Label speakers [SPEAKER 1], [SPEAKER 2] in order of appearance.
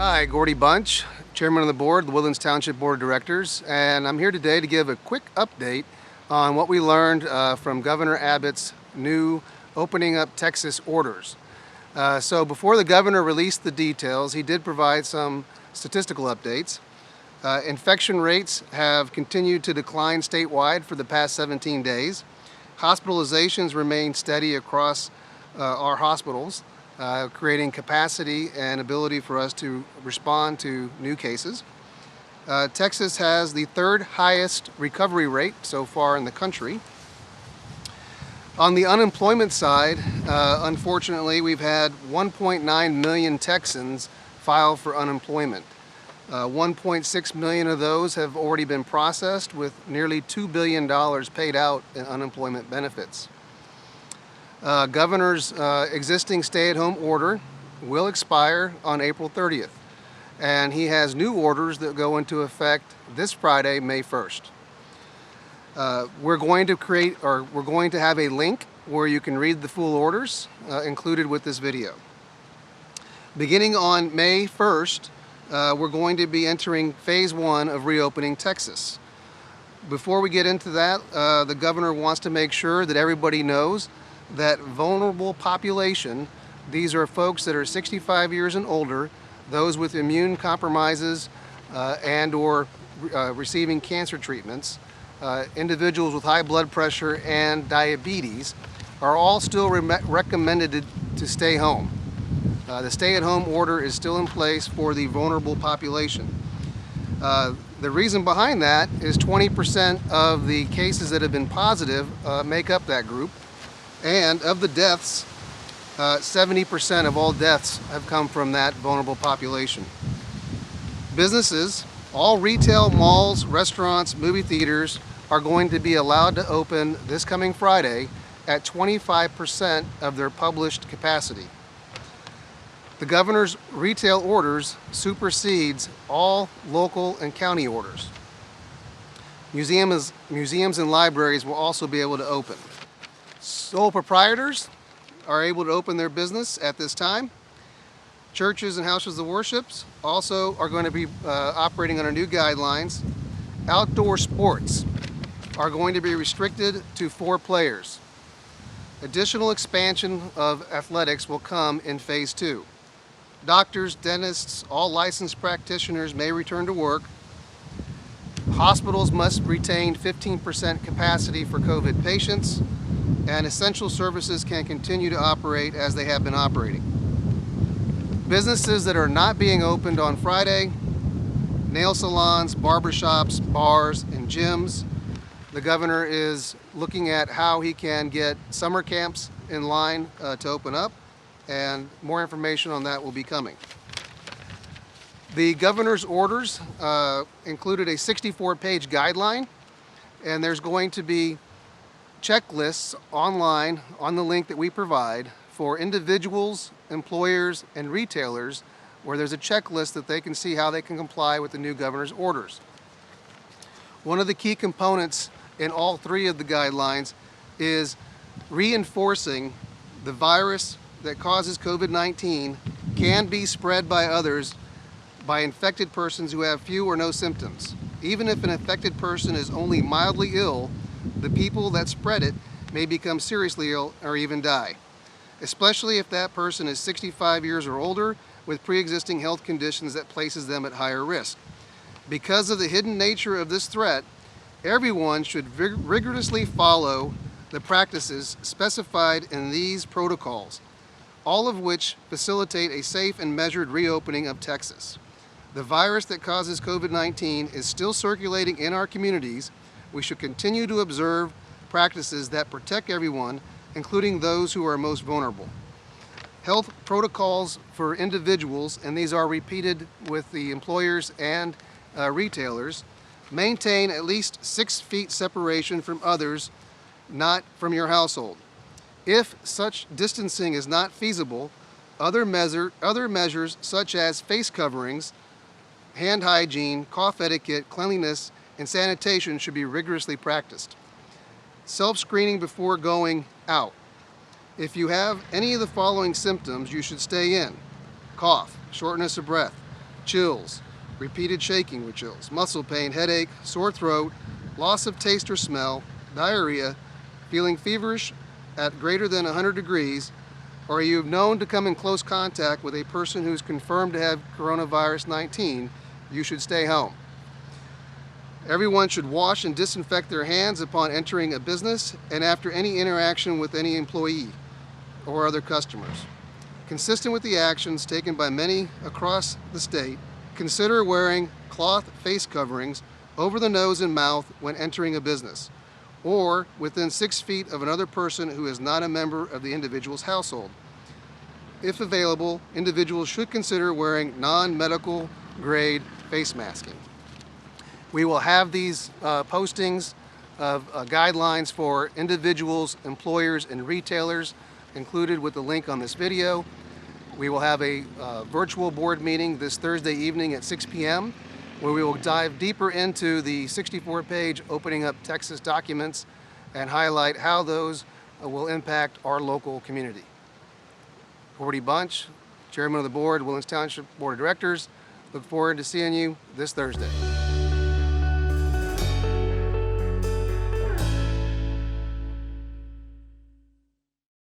[SPEAKER 1] Hi, Gordy Bunch, Chairman of the Board, the Woodlands Township Board of Directors, and I'm here today to give a quick update on what we learned from Governor Abbott's new opening up Texas orders. So before the governor released the details, he did provide some statistical updates. Infection rates have continued to decline statewide for the past 17 days. Hospitalizations remain steady across our hospitals, creating capacity and ability for us to respond to new cases. Texas has the third highest recovery rate so far in the country. On the unemployment side, unfortunately, we've had 1.9 million Texans file for unemployment. 1.6 million of those have already been processed, with nearly $2 billion paid out in unemployment benefits. Governor's existing stay-at-home order will expire on April 30th, and he has new orders that go into effect this Friday, May 1st. We're going to have a link where you can read the full orders included with this video. Beginning on May 1st, we're going to be entering phase 1 of reopening Texas. Before we get into that, the governor wants to make sure that everybody knows that vulnerable population, these are folks that are 65 years and older, those with immune compromises and or receiving cancer treatments, individuals with high blood pressure and diabetes, are all still recommended to stay home. The stay-at-home order is still in place for the vulnerable population. The reason behind that is 20% of the cases that have been positive make up that group. And of the deaths, 70% of all deaths have come from that vulnerable population. Businesses, all retail, malls, restaurants, movie theaters are going to be allowed to open this coming Friday at 25% of their published capacity. The governor's retail orders supersedes all local and county orders. Museums and libraries will also be able to open. Sole proprietors are able to open their business at this time. Churches and houses of worship also are going to be operating under new guidelines. Outdoor sports are going to be restricted to 4 players. Additional expansion of athletics will come in phase 2. Doctors, dentists, all licensed practitioners may return to work. Hospitals must retain 15% capacity for COVID patients, and essential services can continue to operate as they have been operating. Businesses that are not being opened on Friday: nail salons, barbershops, bars, and gyms. The governor is looking at how he can get summer camps in line to open up, and more information on that will be coming. The governor's orders included a 64-page guideline, and there's going to be checklists online on the link that we provide for individuals, employers, and retailers, where there's a checklist that they can see how they can comply with the new governor's orders. One of the key components in all 3 of the guidelines is reinforcing the virus that causes COVID-19 can be spread by others, by infected persons who have few or no symptoms. Even if an infected person is only mildly ill, the people that spread it may become seriously ill or even die, especially if that person is 65 years or older with pre-existing health conditions that places them at higher risk. Because of the hidden nature of this threat, everyone should rigorously follow the practices specified in these protocols, all of which facilitate a safe and measured reopening of Texas. The virus that causes COVID-19 is still circulating in our communities. We should continue to observe practices that protect everyone, including those who are most vulnerable. Health protocols for individuals, and these are repeated with the employers and retailers: maintain at least 6 feet separation from others, not from your household. If such distancing is not feasible, other measures such as face coverings, hand hygiene, cough etiquette, cleanliness, and sanitation should be rigorously practiced. Self-screening before going out. If you have any of the following symptoms, you should stay in: cough, shortness of breath, chills, repeated shaking with chills, muscle pain, headache, sore throat, loss of taste or smell, diarrhea, feeling feverish at greater than 100 degrees, or you've known to come in close contact with a person who's confirmed to have coronavirus 19, you should stay home. Everyone should wash and disinfect their hands upon entering a business and after any interaction with any employee or other customers. Consistent with the actions taken by many across the state, consider wearing cloth face coverings over the nose and mouth when entering a business, or within 6 feet of another person who is not a member of the individual's household. If available, individuals should consider wearing non-medical grade face masking. We will have these postings of guidelines for individuals, employers, and retailers included with the link on this video. We will have a virtual board meeting this Thursday evening at 6 p.m. where we will dive deeper into the 64-page Opening Up Texas documents and highlight how those will impact our local community. Gordy Bunch, Chairman of the Board, Woodlands Township Board of Directors. Look forward to seeing you this Thursday.